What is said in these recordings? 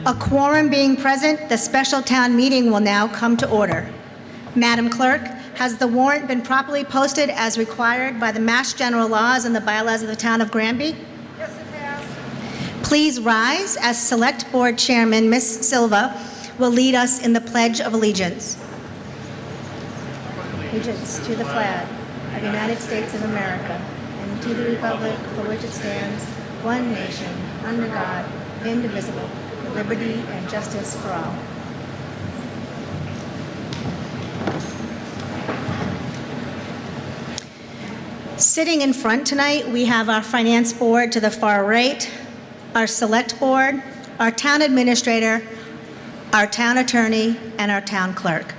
A quorum being present, the special town meeting will now come to order. Madam Clerk, has the warrant been properly posted as required by the Mass General Laws and the bylaws of the town of Granby? Yes, it has. Please rise as Select Board Chairman, Ms. Silva, will lead us in the Pledge of Allegiance. Allegiance to the flag of the United States of America and to the republic for which it stands, one nation, under God, indivisible, with liberty and justice for all. Sitting in front tonight, we have our Finance Board to the far right, our Select Board, our Town Administrator, our Town Attorney, and our Town Clerk.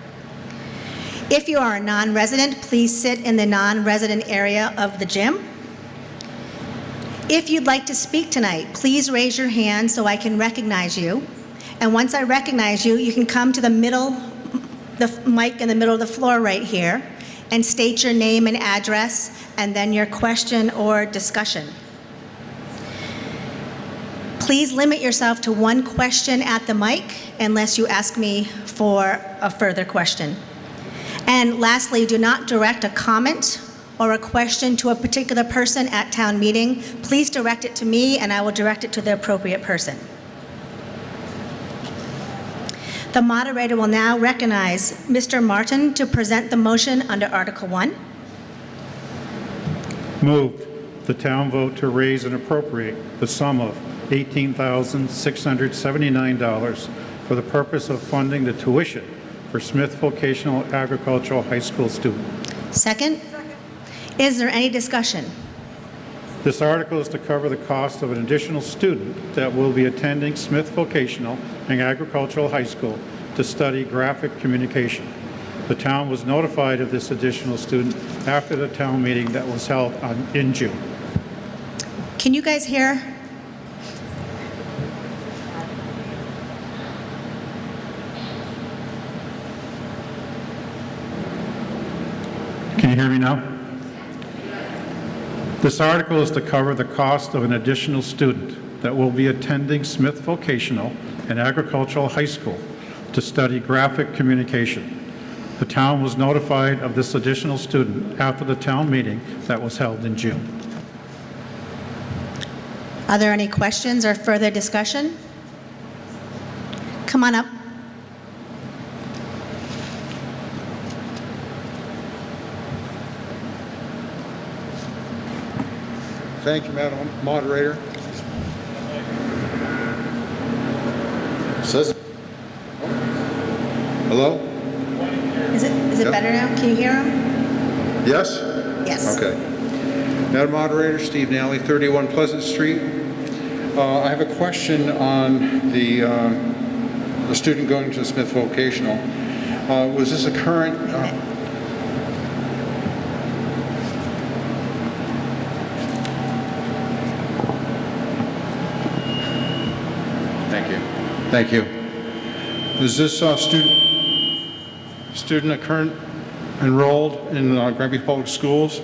If you are a non-resident, please sit in the non-resident area of the gym. If you'd like to speak tonight, please raise your hand so I can recognize you. And once I recognize you, you can come to the mic in the middle of the floor right here and state your name and address, and then your question or discussion. Please limit yourself to one question at the mic unless you ask me for a further question. And lastly, do not direct a comment or a question to a particular person at town meeting. Please direct it to me and I will direct it to the appropriate person. The moderator will now recognize Mr. Martin to present the motion under Article 1. Moved. The town vote to raise and appropriate the sum of $18,679 for the purpose of funding the tuition for Smith Vocational Agricultural High School student. Second. Is there any discussion? This article is to cover the cost of an additional student that will be attending Smith Vocational and Agricultural High School to study graphic communication. The town was notified of this additional student after the town meeting that was held in June. Can you guys hear? Can you hear me now? This article is to cover the cost of an additional student that will be attending Smith Vocational and Agricultural High School to study graphic communication. The town was notified of this additional student after the town meeting that was held in June. Are there any questions or further discussion? Come on up. Thank you, Madam Moderator. Says, hello? Is it better now? Can you hear him? Yes? Yes. Okay. Madam Moderator, Steve Nally, 31 Pleasant Street. I have a question on the student going to Smith Vocational. Was this a current... Thank you. Is this student a current enrolled in Granby Public Schools?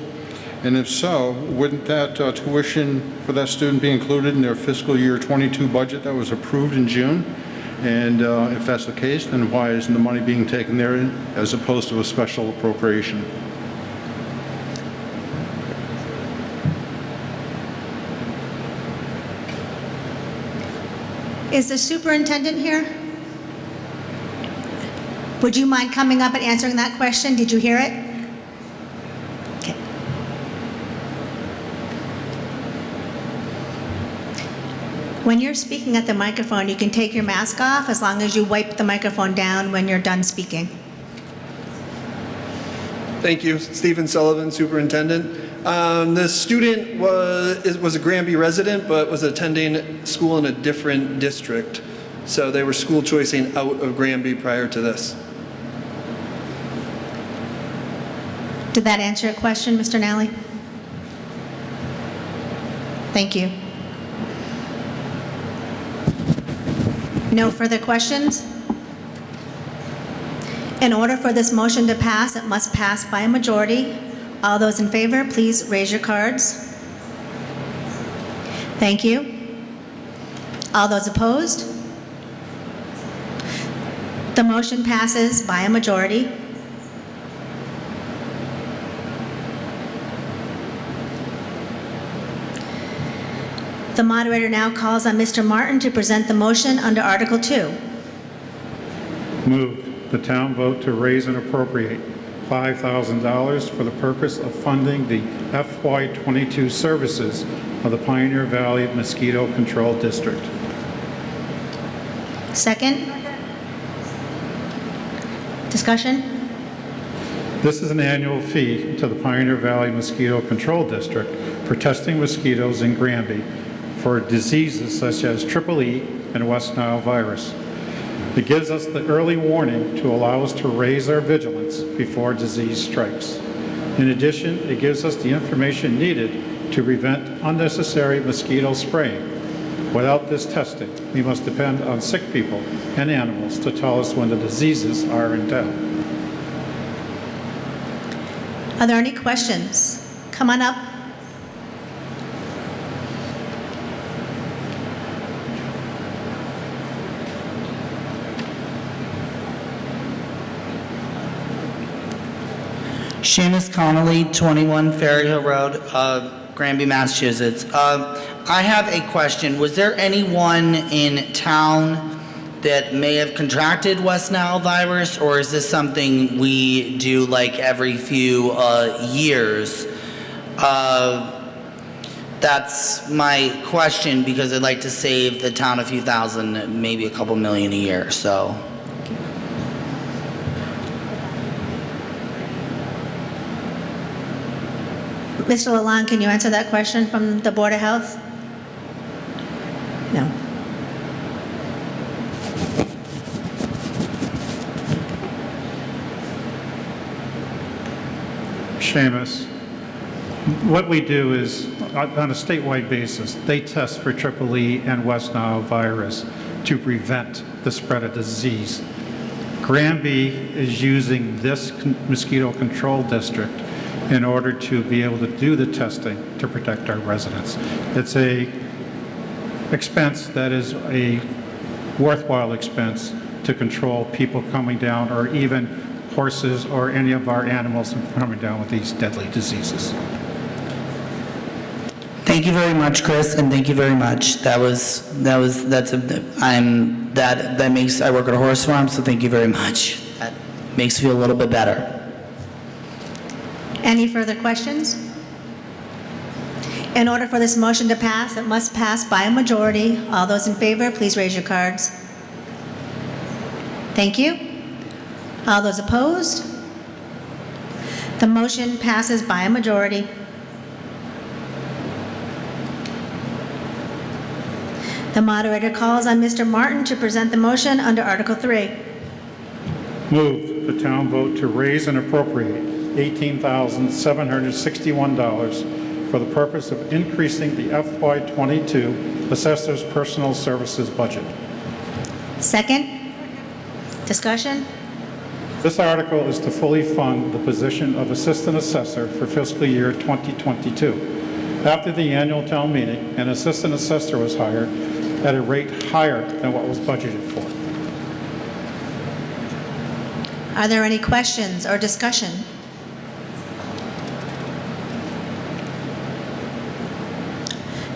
And if so, wouldn't that tuition for that student be included in their fiscal year 22 budget that was approved in June? And if that's the case, then why isn't the money being taken there as opposed to a special appropriation? Is the superintendent here? Would you mind coming up and answering that question? Did you hear it? Okay. When you're speaking at the microphone, you can take your mask off as long as you wipe the microphone down when you're done speaking. Thank you. Stephen Sullivan, Superintendent. The student was a Granby resident, but was attending school in a different district. So they were school choicing out of Granby prior to this. Did that answer your question, Mr. Nally? Thank you. No further questions? In order for this motion to pass, it must pass by a majority. All those in favor, please raise your cards. Thank you. All those opposed? The motion passes by a majority. The moderator now calls on Mr. Martin to present the motion under Article 2. Move the town vote to raise and appropriate $5,000 for the purpose of funding the FY22 services of the Pioneer Valley Mosquito Control District. Second? Discussion? This is an annual fee to the Pioneer Valley Mosquito Control District for testing mosquitoes in Granby for diseases such as Triple E and West Nile virus. It gives us the early warning to allow us to raise our vigilance before disease strikes. In addition, it gives us the information needed to prevent unnecessary mosquito spraying. Without this testing, we must depend on sick people and animals to tell us when the diseases are in doubt. Are there any questions? Come on up. Seamus Connolly, 21 Ferry Hill Road, Granby, Massachusetts. I have a question. Was there anyone in town that may have contracted West Nile virus, or is this something we do like every few years? That's my question, because I'd like to save the town a few thousand, maybe a couple million a year, so. Mr. Lalonde, can you answer that question from the Board of Health? No. Seamus, what we do is, on a statewide basis, they test for Triple E and West Nile virus to prevent the spread of disease. Granby is using this mosquito control district in order to be able to do the testing to protect our residents. It's a expense that is a worthwhile expense to control people coming down, or even horses or any of our animals coming down with these deadly diseases. Thank you very much, Chris, and thank you very much. I work at a horse farm, so thank you very much. That makes me feel a little bit better. Any further questions? In order for this motion to pass, it must pass by a majority. All those in favor, please raise your cards. Thank you. All those opposed? The motion passes by a majority. The moderator calls on Mr. Martin to present the motion under Article 3. Move the town vote to raise and appropriate $18,761 for the purpose of increasing the FY22 Assessor's Personal Services budget. Second? Discussion? This article is to fully fund the position of Assistant Assessor for fiscal year 2022. After the annual town meeting, an Assistant Assessor was hired at a rate higher than what was budgeted for. Are there any questions or discussion?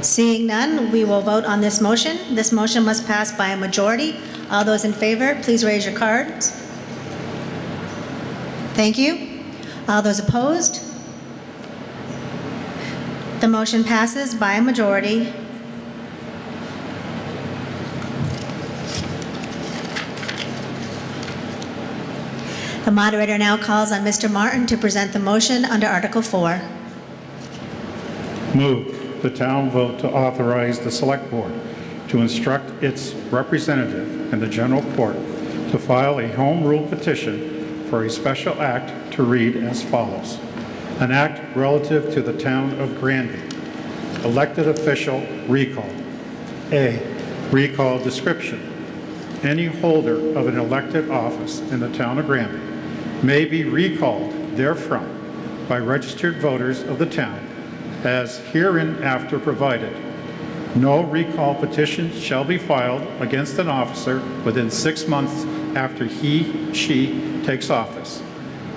Seeing none, we will vote on this motion. This motion must pass by a majority. All those in favor, please raise your cards. Thank you. All those opposed? The motion passes by a majority. The moderator now calls on Mr. Martin to present the motion under Article 4. Move the town vote to authorize the Select Board to instruct its representative in the General Court to file a Home Rule petition for a special act to read as follows. An act relative to the town of Granby. Elected official recall. A. Recall description. Any holder of an elected office in the town of Granby may be recalled therefrom by registered voters of the town as hereinafter provided. No recall petition shall be filed against an officer within 6 months after she takes office,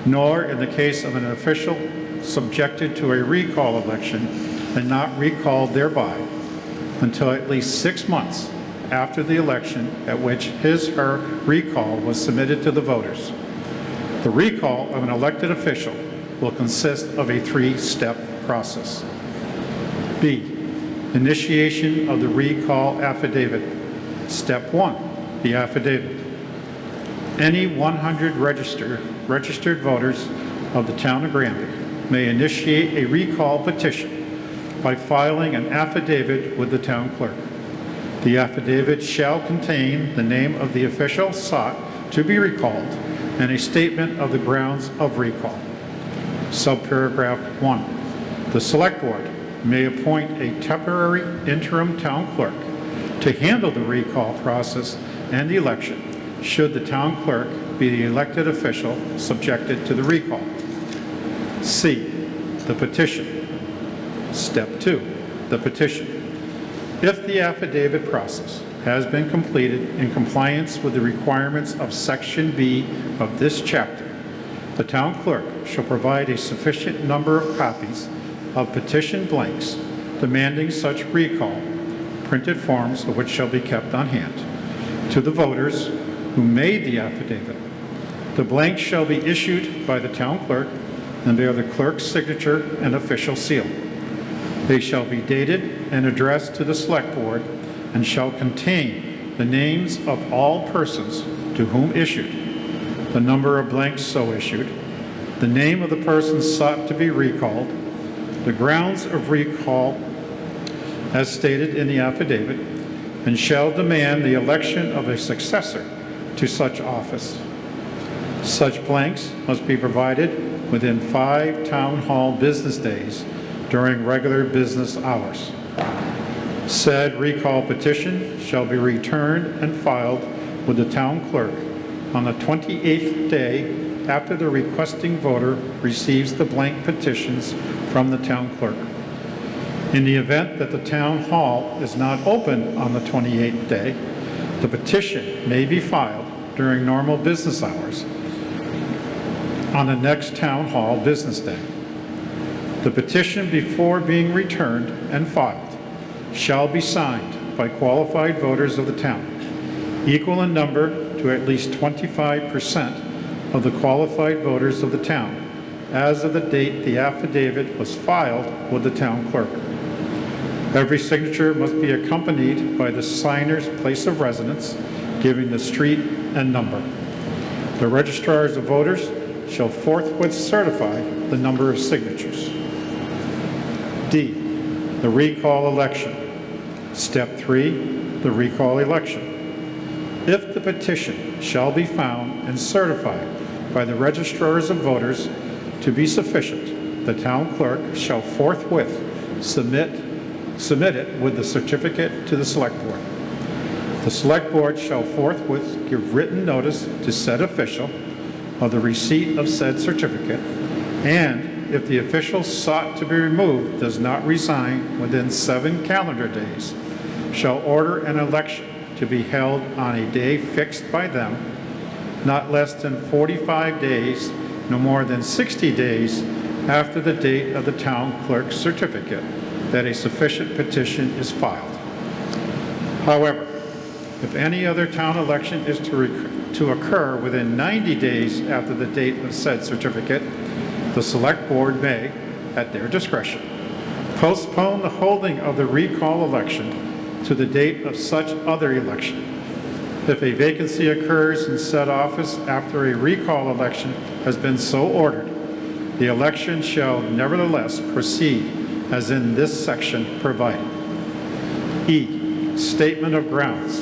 nor in the case of an official subjected to a recall election and not recalled thereby until at least 6 months after the election at which his/her recall was submitted to the voters. The recall of an elected official will consist of a 3-step process. B, initiation of the recall affidavit. Step 1, the affidavit. Any 100 registered voters of the town of Granby may initiate a recall petition by filing an affidavit with the town clerk. The affidavit shall contain the name of the official sought to be recalled and a statement of the grounds of recall. Subparagraph 1. The Select Board may appoint a temporary interim town clerk to handle the recall process and the election should the town clerk be the elected official subjected to the recall. C, the petition. Step 2, the petition. If the affidavit process has been completed in compliance with the requirements of Section B of this chapter, the town clerk shall provide a sufficient number of copies of petition blanks demanding such recall, printed forms of which shall be kept on hand, to the voters who made the affidavit. The blanks shall be issued by the town clerk and bear the clerk's signature and official seal. They shall be dated and addressed to the Select Board and shall contain the names of all persons to whom issued, the number of blanks so issued, the name of the person sought to be recalled, the grounds of recall as stated in the affidavit, and shall demand the election of a successor to such office. Such blanks must be provided within 5 town hall business days during regular business hours. Said recall petition shall be returned and filed with the town clerk on the 28th day after the requesting voter receives the blank petitions from the town clerk. In the event that the town hall is not open on the 28th day, the petition may be filed during normal business hours on the next town hall business day. The petition, before being returned and filed, shall be signed by qualified voters of the town, equal in number to at least 25% of the qualified voters of the town as of the date the affidavit was filed with the town clerk. Every signature must be accompanied by the signer's place of residence, giving the street and number. The registrars of voters shall forthwith certify the number of signatures. D, the recall election. Step 3, the recall election. If the petition shall be found and certified by the registrars of voters to be sufficient, the town clerk shall forthwith submit it with the certificate to the Select Board. The Select Board shall forthwith give written notice to said official of the receipt of said certificate, and if the official sought to be removed does not resign within 7 calendar days, shall order an election to be held on a day fixed by them, not less than 45 days, no more than 60 days after the date of the town clerk's certificate that a sufficient petition is filed. However, if any other town election is to occur within 90 days after the date of said certificate, the Select Board may, at their discretion, postpone the holding of the recall election to the date of such other election. If a vacancy occurs in said office after a recall election has been so ordered, the election shall nevertheless proceed as in this section provided. E, statement of grounds.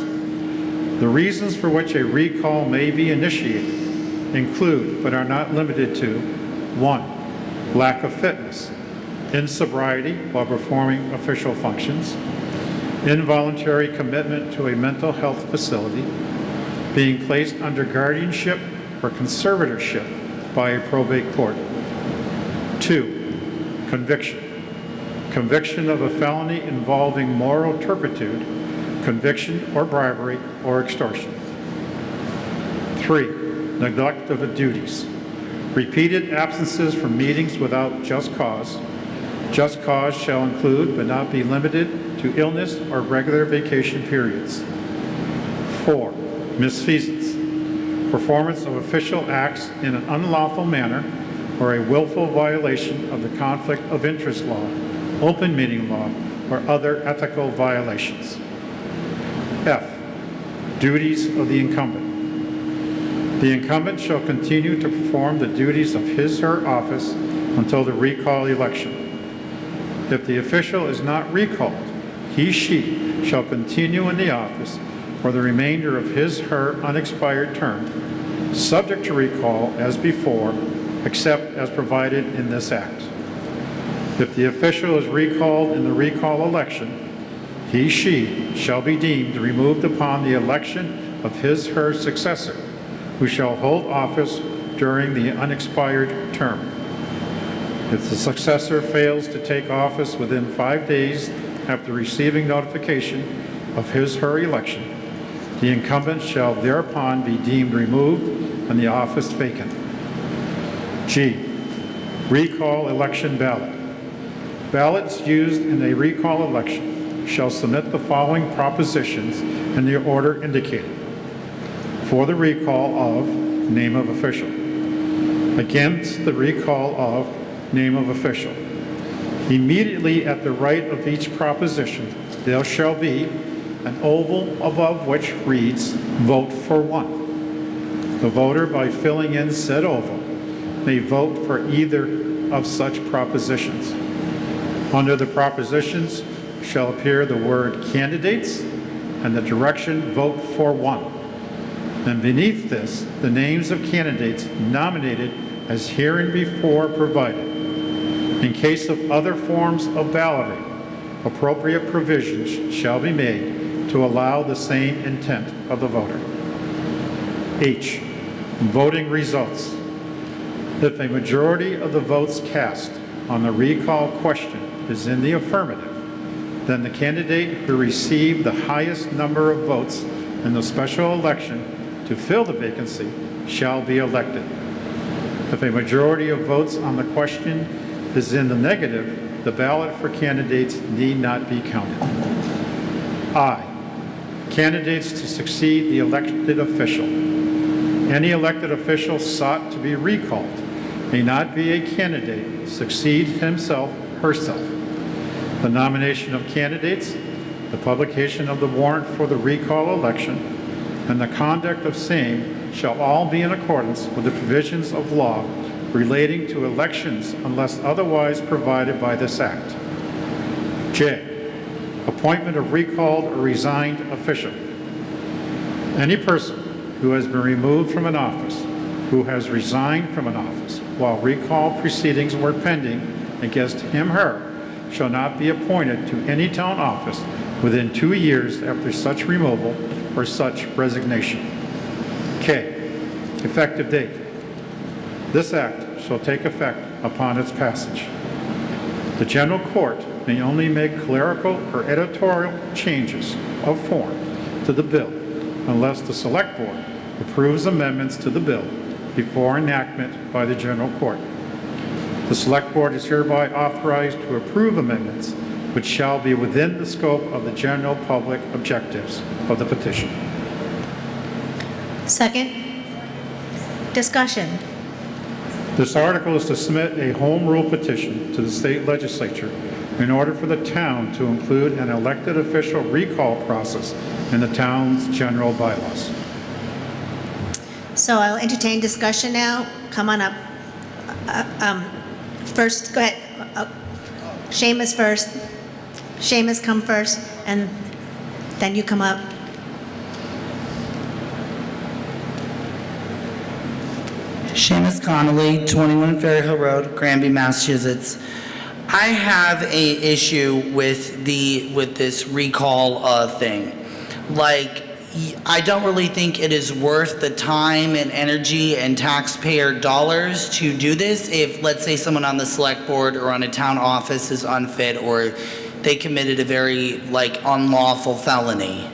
The reasons for which a recall may be initiated include, but are not limited to, 1, lack of fitness, insobriety while performing official functions, involuntary commitment to a mental health facility, being placed under guardianship or conservatorship by a probate court. 2, conviction. Conviction of a felony involving moral turpitude, conviction or bribery or extortion. 3, neglect of duties. Repeated absences from meetings without just cause. Just cause shall include but not be limited to illness or regular vacation periods. 4, misfeasance. Performance of official acts in an unlawful manner or a willful violation of the conflict of interest law, open meeting law, or other ethical violations. F, duties of the incumbent. The incumbent shall continue to perform the duties of his/her office until the recall election. If the official is not recalled, he/she shall continue in the office for the remainder of his/her unexpired term, subject to recall as before, except as provided in this act. If the official is recalled in the recall election, he/she shall be deemed removed upon the election of his/her successor, who shall hold office during the unexpired term. If the successor fails to take office within 5 days after receiving notification of his/her election, the incumbent shall thereupon be deemed removed and the office vacant. G, recall election ballot. Ballots used in a recall election shall submit the following propositions in the order indicated. For the recall of name of official. Against the recall of name of official. Immediately at the right of each proposition, there shall be an oval above which reads, vote for one. The voter, by filling in said oval, may vote for either of such propositions. Under the propositions shall appear the word candidates and the direction vote for one. And beneath this, the names of candidates nominated as hereinbefore provided. In case of other forms of balloting, appropriate provisions shall be made to allow the same intent of the voter. H, voting results. If a majority of the votes cast on the recall question is in the affirmative, then the candidate who received the highest number of votes in the special election to fill the vacancy shall be elected. If a majority of votes on the question is in the negative, the ballot for candidates need not be counted. I, candidates to succeed the elected official. Any elected official sought to be recalled may not be a candidate, succeed himself, herself. The nomination of candidates, the publication of the warrant for the recall election, and the conduct of same shall all be in accordance with the provisions of law relating to elections unless otherwise provided by this act. J, appointment of recalled or resigned official. Any person who has been removed from an office, who has resigned from an office while recall proceedings were pending against him/her, shall not be appointed to any town office within 2 years after such removal or such resignation. K, effective date. This act shall take effect upon its passage. The general court may only make clerical or editorial changes of form to the bill unless the select board approves amendments to the bill before enactment by the general court. The select board is hereby authorized to approve amendments which shall be within the scope of the general public objectives of the petition. Second. Discussion. This article is to submit a home rule petition to the state legislature in order for the town to include an elected official recall process in the town's general bylaws. So I'll entertain discussion now. Come on up. First, go ahead. Seamus first. Seamus, come first, and then you come up. Seamus Connolly, 21 Ferry Hill Road, Granby, Massachusetts. I have a issue with this recall thing. Like, I don't really think it is worth the time and energy and taxpayer dollars to do this if, let's say, someone on the select board or on a town office is unfit or they committed a very, like, unlawful felony.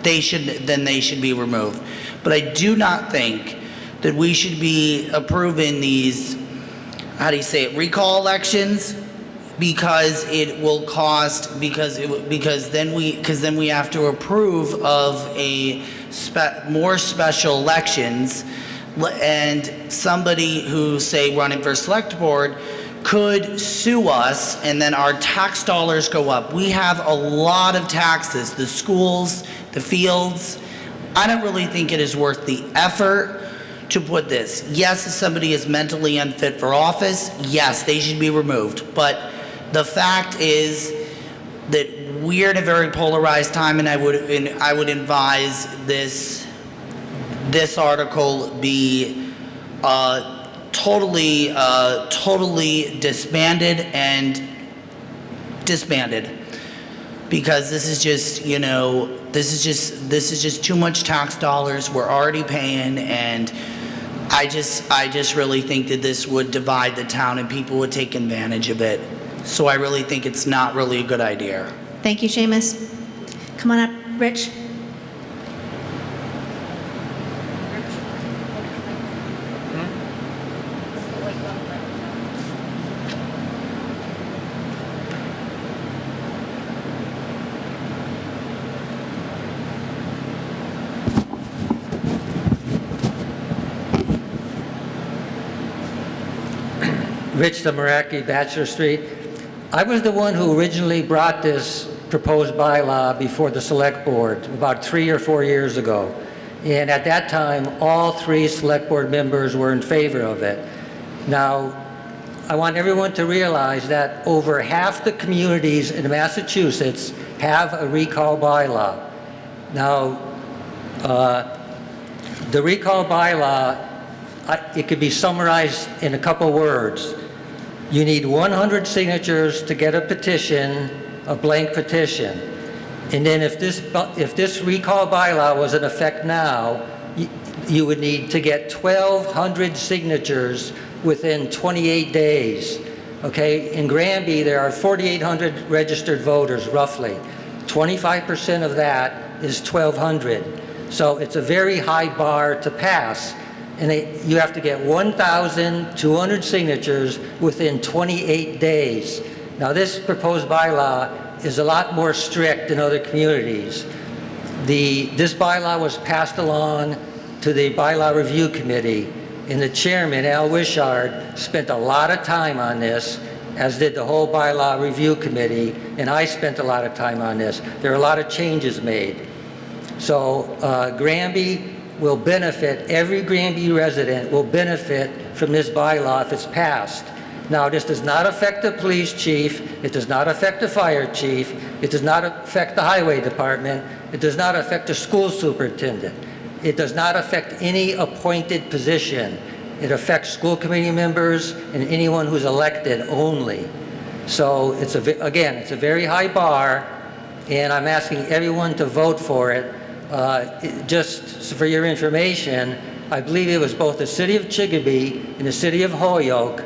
they should be removed. But I do not think that we should be approving these, how do you say it, recall elections, because it will cost, because then we have to approve of more special elections, and somebody who, say, running for select board could sue us, and then our tax dollars go up. We have a lot of taxes, the schools, the fields. I don't really think it is worth the effort to put this. Yes, if somebody is mentally unfit for office, yes, they should be removed. But the fact is that we're in a very polarized time, and I would advise this article be totally disbanded, because this is just, you know, this is just too much tax dollars we're already paying, and I just really think that this would divide the town and people would take advantage of it. So I really think it's not really a good idea. Thank you, Seamus. Come on up, Rich. Rich Zamaraki, Bachelor Street. I was the one who originally brought this proposed bylaw before the select board about 3 or 4 years ago. And at that time, all 3 select board members were in favor of it. Now, I want everyone to realize that over half the communities in Massachusetts have a recall bylaw. Now, the recall bylaw, it could be summarized in a couple words. You need 100 signatures to get a petition, a blank petition. And then if this recall bylaw was in effect now, you would need to get 1,200 signatures within 28 days. Okay, in Granby, there are 4,800 registered voters, roughly. 25% of that is 1,200. So it's a very high bar to pass. And you have to get 1,200 signatures within 28 days. Now, this proposed bylaw is a lot more strict than other communities. This bylaw was passed along to the Bylaw Review Committee, and the chairman, Al Wishart, spent a lot of time on this, as did the whole Bylaw Review Committee, and I spent a lot of time on this. There are a lot of changes made. So Granby will benefit, every Granby resident will benefit from this bylaw if it's passed. Now, this does not affect the police chief, it does not affect the fire chief, it does not affect the highway department, it does not affect the school superintendent, it does not affect any appointed position. It affects school committee members and anyone who's elected only. So it's again, it's a very high bar, and I'm asking everyone to vote for it. Just for your information, I believe it was both the city of Chicopee and the city of Holyoke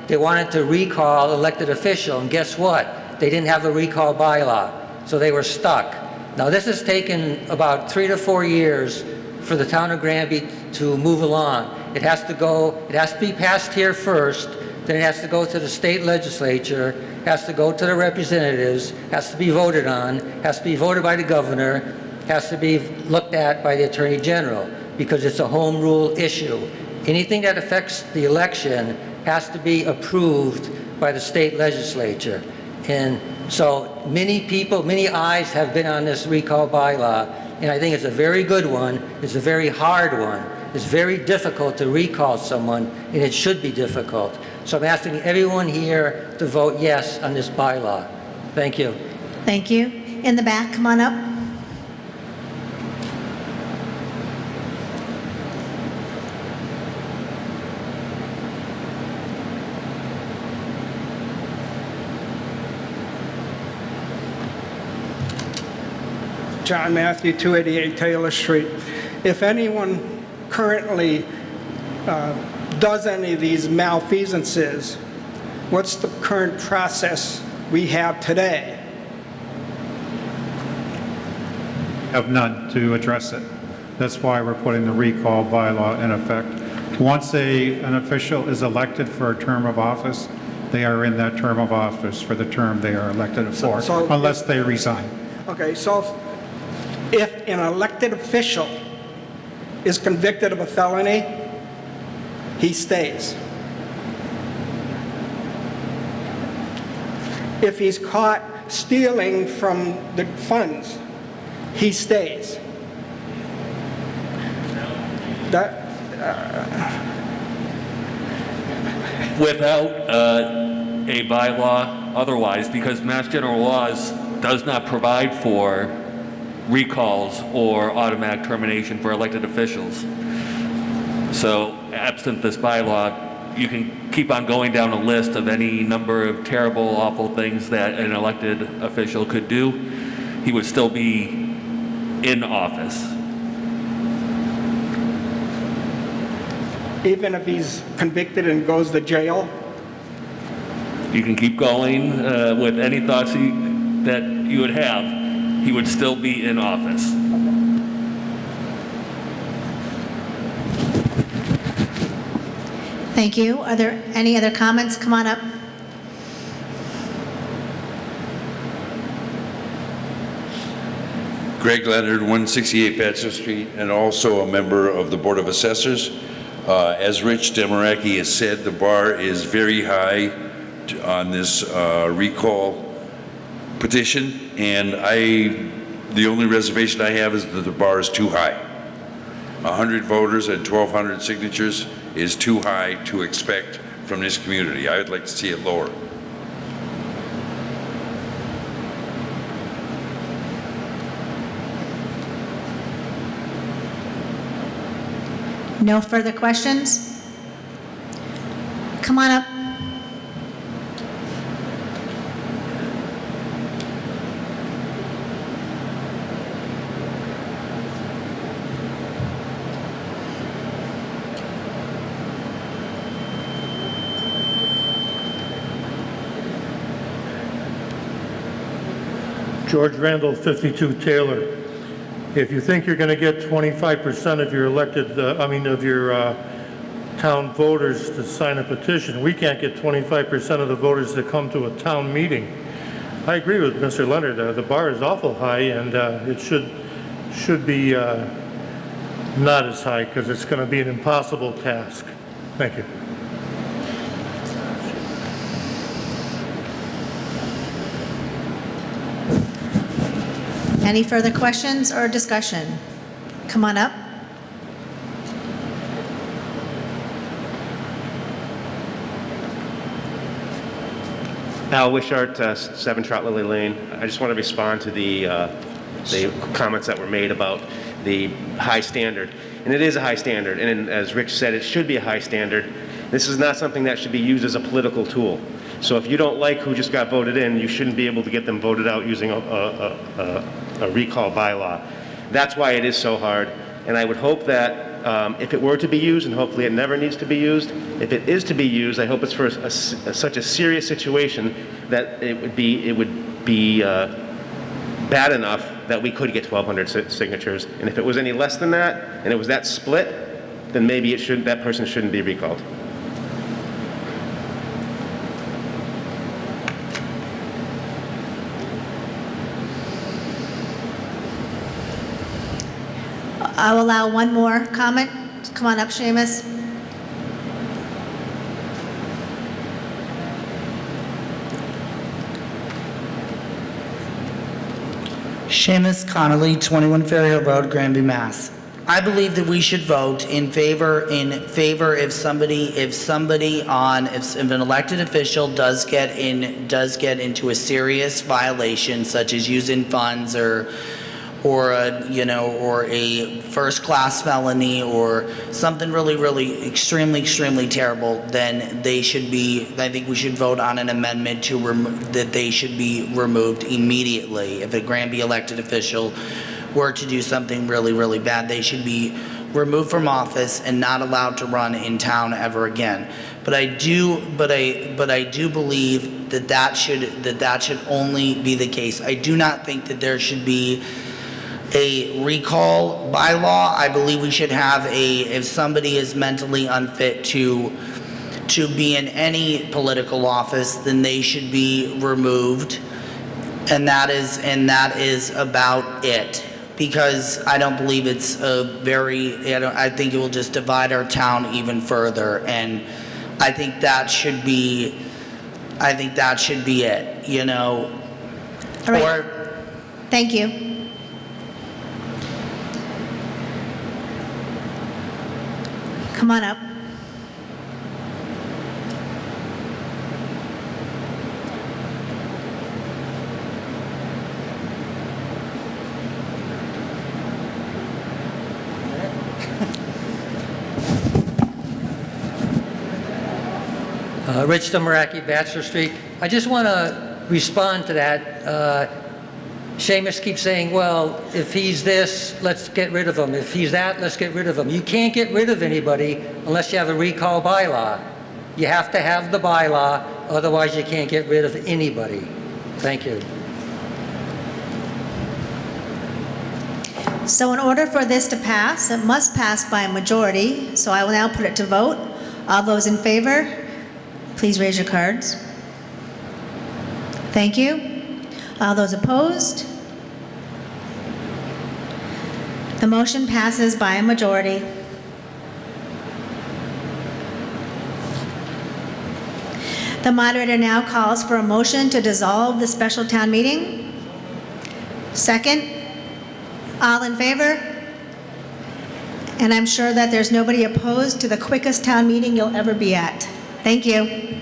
they wanted to recall elected official, and guess what? They didn't have a recall bylaw, so they were stuck. Now, this has taken about 3 to 4 years for the town of Granby to move along. It has to be passed here first, then it has to go to the state legislature, has to go to the representatives, has to be voted on, has to be voted by the governor, has to be looked at by the attorney general, because it's a home rule issue. Anything that affects the election has to be approved by the state legislature. And so many people, many eyes have been on this recall bylaw, and I think it's a very good one. It's a very hard one. It's very difficult to recall someone, and it should be difficult. So I'm asking everyone here to vote yes on this bylaw. Thank you. Thank you. In the back, come on up. John Matthew, 288 Taylor Street. If anyone currently does any of these malfeasances, what's the current process we have today? have none to address it. That's why we're putting the recall bylaw in effect. Once an official is elected for a term of office, they are in that term of office for the term they are elected for, unless they resign. Okay, so if an elected official is convicted of a felony, he stays. If he's caught stealing from the funds, he stays. That, without a bylaw otherwise, because Mass General Laws does not provide for recalls or automatic termination for elected officials. So absent this bylaw, you can keep on going down a list of any number of terrible, awful things that an elected official could do. He would still be in office. even if he's convicted and goes to jail? You can keep going with any thoughts that you would have. He would still be in office. Thank you. Are there any other comments? Come on up. Greg Leonard, 168 Bachelor Street, and also a member of the Board of Assessors. As Rich Demaraki has said, the bar is very high on this recall petition, and the only reservation I have is that the bar is too high. 100 voters and 1,200 signatures is too high to expect from this community. I would like to see it lower. No further questions? Come on up. George Randall, 52 Taylor. If you think you're going to get 25% of your elected, of your town voters to sign a petition, we can't get 25% of the voters to come to a town meeting. I agree with Mr. Leonard. The bar is awful high, and it should be not as high, because it's going to be an impossible task. Thank you. Any further questions or discussion? Come on up. Al Wishart, 7 Trot Lily Lane. I just want to respond to the comments that were made about the high standard. And it is a high standard, and as Rich said, it should be a high standard. This is not something that should be used as a political tool. So if you don't like who just got voted in, you shouldn't be able to get them voted out using a recall bylaw. That's why it is so hard, and I would hope that if it were to be used, and hopefully it never needs to be used, if it is to be used, I hope it's for such a serious situation that it would be bad enough that we could get 1,200 signatures. And if it was any less than that, and it was that split, then maybe that person shouldn't be recalled. I'll allow one more comment. Come on up, Seamus. Seamus Connolly, 21 Ferry Hill Road, Granby, Mass. I believe that we should vote in favor if an elected official does get into a serious violation, such as using funds or a first-class felony or something really extremely terrible, then I think we should vote on an amendment that they should be removed immediately. If a Granby elected official were to do something really bad, they should be removed from office and not allowed to run in town ever again. But I do believe that should only be the case. I do not think that there should be a recall bylaw. I believe we should have if somebody is mentally unfit to be in any political office, then they should be removed. And that is about it. Because I don't believe it's I think it will just divide our town even further. And I think that should be it, you know? All right. Thank you. Come on up. Rich Demaraki, Bachelor Street. I just want to respond to that. Seamus keeps saying, well, if he's this, let's get rid of him. If he's that, let's get rid of him. You can't get rid of anybody unless you have a recall bylaw. You have to have the bylaw, otherwise you can't get rid of anybody. Thank you. So in order for this to pass, it must pass by a majority. So I will now put it to vote. All those in favor, please raise your cards. Thank you. All those opposed? The motion passes by a majority. The moderator now calls for a motion to dissolve the special town meeting. Second. All in favor? And I'm sure that there's nobody opposed to the quickest town meeting you'll ever be at. Thank you.